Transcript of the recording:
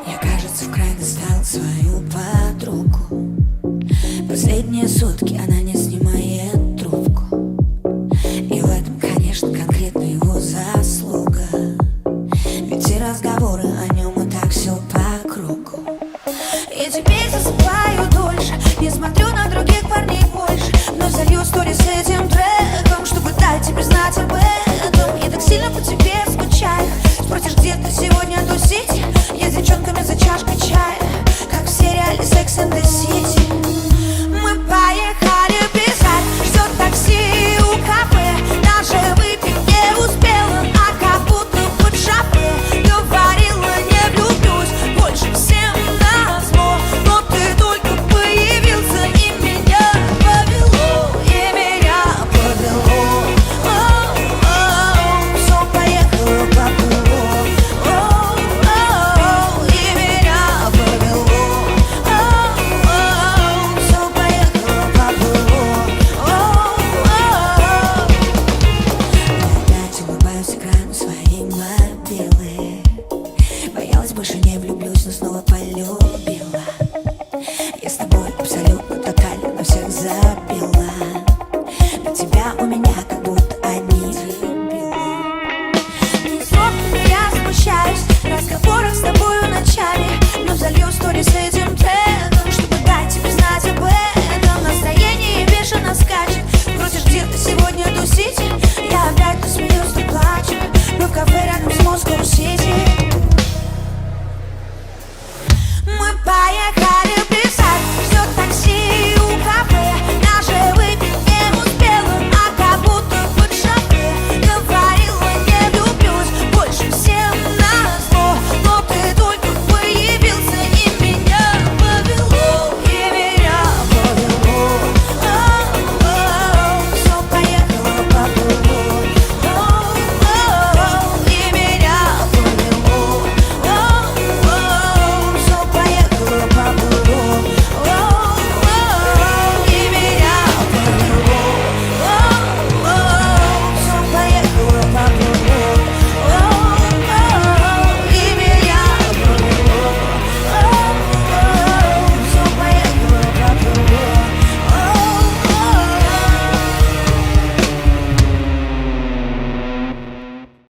Я, кажется, в край достал свою подругу. Последние сутки она не снимает трубку. И в этом, конечно, конкретно его заслуга. Ведь все разговоры о нем, и так все по кругу. И теперь засыпаю дольше, не смотрю на других парней больше, но залью сторис с этим треком, чтобы дать тебе знать об этом. Я так сильно по тебе скучаю. Спросишь, где ты сегодня тусить? Я с девчонками за чашкой чая, как в сериале Sex and the City. Мы поехали писать, ждет такси у кафе. Даже выпить не успела, а как будто под шапе. Говорила, не влюблюсь больше всем назло, но ты только появился, и меня повело, и меня повело. Все поехало, поплыло. И меня повело. Все поехало, поплыло. Я опять улыбаюсь экрану своей мобилы. Боялась, больше не влюблюсь, но снова полюбим.